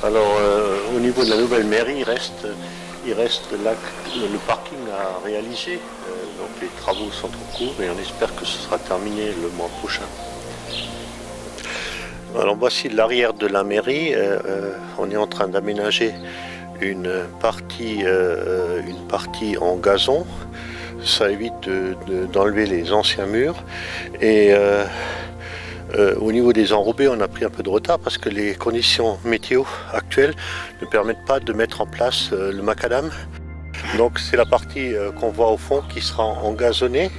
Alors, au niveau de la nouvelle mairie, il reste le parking à réaliser. Donc les travaux sont en cours et on espère que ce sera terminé le mois prochain. Alors voici l'arrière de la mairie. On est en train d'aménager une partie en gazon. Ça évite d'enlever les anciens murs. Et au niveau des enrobés, on a pris un peu de retard parce que les conditions météo actuelles ne permettent pas de mettre en place le macadam. Donc c'est la partie qu'on voit au fond qui sera engazonnée.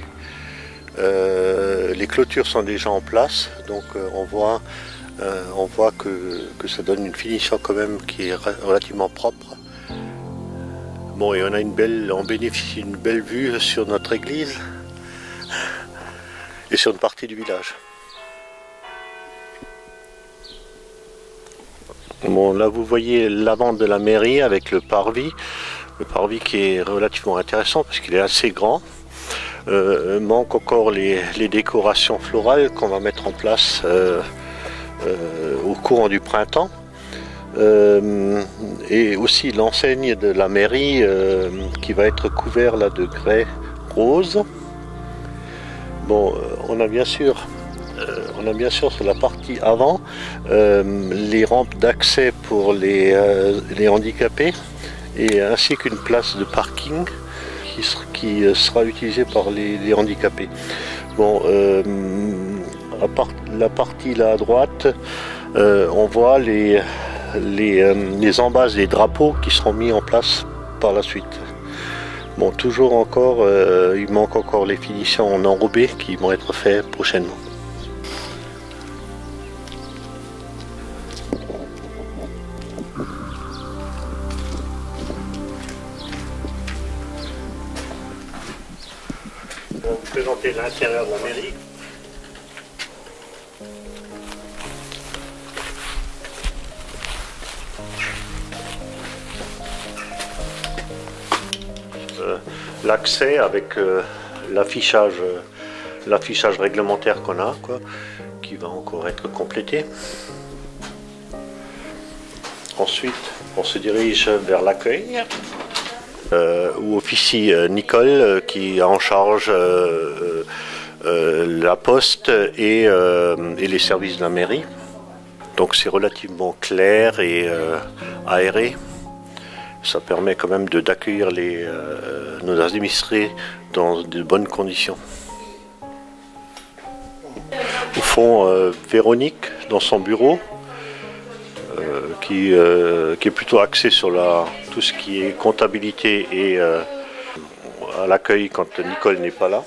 Les clôtures sont déjà en place, donc on voit que ça donne une finition quand même qui est relativement propre. Bon, et on bénéficie d'une belle vue sur notre église et sur une partie du village. Bon, là vous voyez l'avant de la mairie avec le parvis qui est relativement intéressant parce qu'il est assez grand. Manque encore les décorations florales qu'on va mettre en place au courant du printemps. Et aussi l'enseigne de la mairie qui va être couvert là de grès rose. Bon, on a bien sûr sur la partie avant les rampes d'accès pour les handicapés et ainsi qu'une place de parking qui sera utilisée par les handicapés. Bon, la partie là à droite, on voit les embases des drapeaux qui seront mis en place par la suite. Bon, toujours encore, il manque encore les finitions en enrobé qui vont être faites prochainement. Je vais vous présenter l'intérieur de la mairie. L'accès avec l'affichage réglementaire qu'on a, qui va encore être complété. Ensuite, on se dirige vers l'accueil, où officie Nicole, qui a en charge la poste et les services de la mairie. Donc c'est relativement clair et aéré. Ça permet quand même d'accueillir nos administrés dans de bonnes conditions. Au fond, Véronique, dans son bureau, qui est plutôt axé sur tout ce qui est comptabilité et à l'accueil quand Nicole n'est pas là.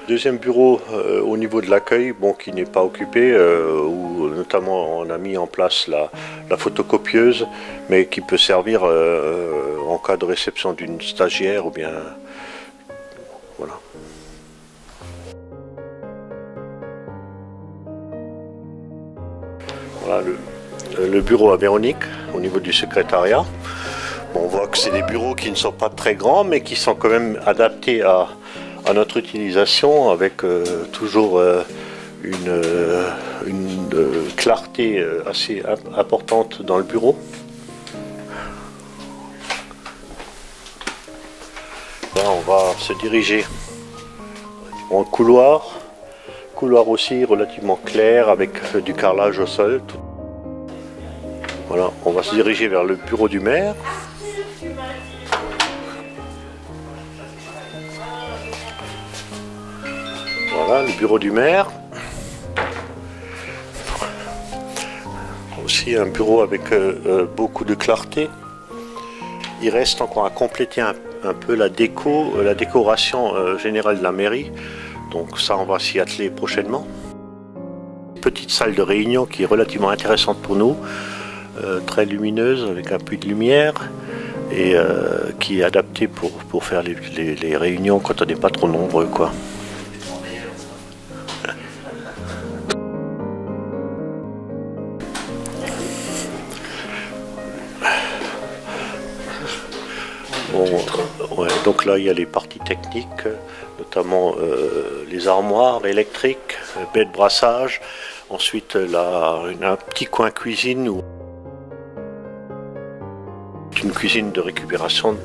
Deuxième bureau au niveau de l'accueil, bon, qui n'est pas occupé, où notamment on a mis en place la photocopieuse, mais qui peut servir en cas de réception d'une stagiaire ou bien voilà. Voilà le bureau à Véronique au niveau du secrétariat. Bon, on voit que c'est des bureaux qui ne sont pas très grands, mais qui sont quand même adaptés à notre utilisation avec toujours une clarté assez importante dans le bureau. Là, on va se diriger en couloir aussi relativement clair avec du carrelage au sol. Voilà, on va se diriger vers le bureau du maire. Voilà, le bureau du maire. Aussi un bureau avec beaucoup de clarté. Il reste encore à compléter un peu la décoration générale de la mairie. Donc ça, on va s'y atteler prochainement. Petite salle de réunion qui est relativement intéressante pour nous. Très lumineuse avec un peu de lumière. Et qui est adaptée pour faire les réunions quand on n'est pas trop nombreux, quoi. Bon, ouais, donc là il y a les parties techniques, notamment les armoires électriques, baies de brassage. Ensuite, là, un petit coin cuisine où une cuisine de récupération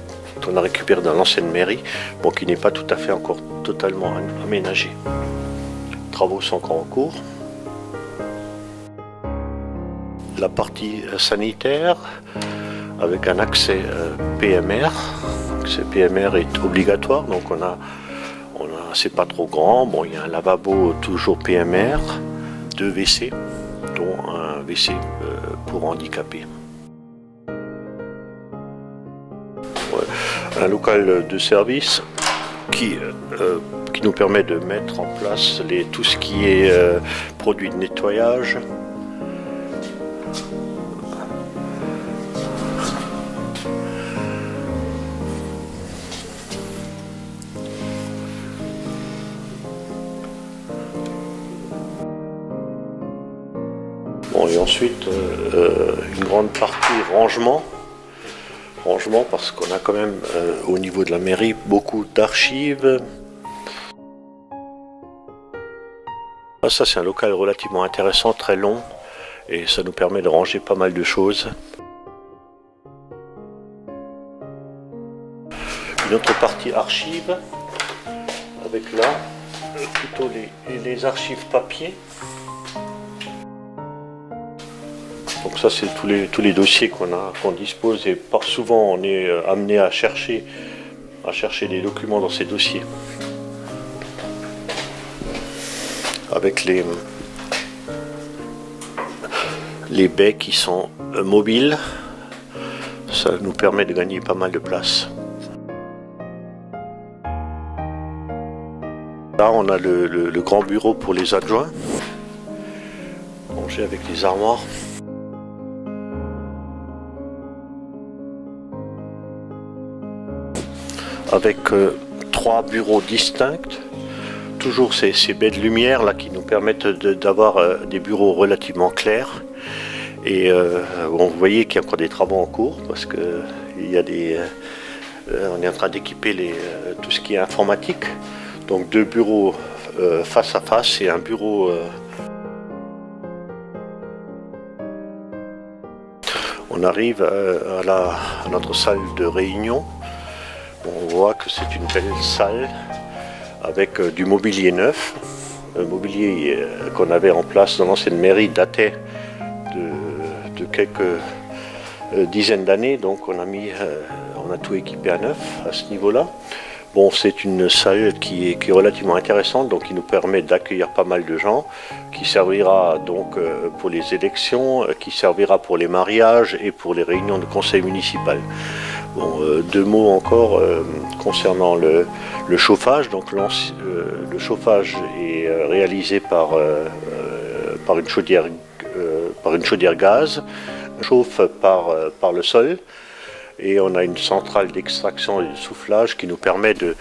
qu'on a récupérée dans l'ancienne mairie, bon, qui n'est pas tout à fait encore totalement aménagée. Les travaux sont encore en cours. La partie sanitaire avec un accès PMR. L'accès PMR est obligatoire, donc c'est pas trop grand. Bon, il y a un lavabo toujours PMR, 2 WC, dont un WC pour handicapés. Un local de service qui nous permet de mettre en place tout ce qui est produits de nettoyage. Bon, et ensuite une grande partie rangement parce qu'on a quand même au niveau de la mairie beaucoup d'archives. Ça, c'est un local relativement intéressant, très long, et ça nous permet de ranger pas mal de choses. Une autre partie archives avec là plutôt les archives papier. Donc ça, c'est tous les dossiers qu'on dispose, et par souvent on est amené à chercher des documents dans ces dossiers. Avec les baies qui sont mobiles, ça nous permet de gagner pas mal de place. Là, on a le grand bureau pour les adjoints, rangé avec les armoires. Avec 3 bureaux distincts, toujours ces baies de lumière là qui nous permettent d'avoir des bureaux relativement clairs. Et bon, vous voyez qu'il y a encore des travaux en cours parce que on est en train d'équiper tout ce qui est informatique. Donc 2 bureaux face à face et un bureau. On arrive à notre salle de réunion. On voit que c'est une belle salle avec du mobilier neuf. Le mobilier qu'on avait en place dans l'ancienne mairie datait de quelques dizaines d'années, donc on a tout équipé à neuf à ce niveau-là. Bon, c'est une salle qui est relativement intéressante, donc qui nous permet d'accueillir pas mal de gens, qui servira donc pour les élections, qui servira pour les mariages et pour les réunions de conseil municipal. Bon, 2 mots encore concernant le chauffage. Donc le chauffage est réalisé par une chaudière gaz, chauffe par le sol, et on a une centrale d'extraction et de soufflage qui nous permet de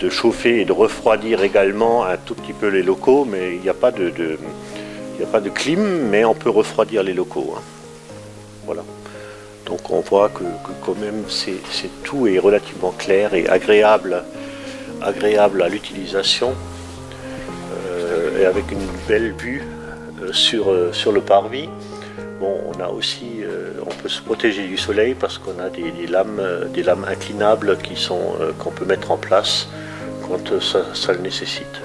chauffer et de refroidir également un tout petit peu les locaux, mais il n'y a pas de clim, mais on peut refroidir les locaux. Hein. Voilà. Donc on voit que quand même tout est relativement clair et agréable à l'utilisation, et avec une belle vue sur le parvis. Bon, on peut se protéger du soleil parce qu'on a des lames inclinables qu'on peut mettre en place quand ça le nécessite.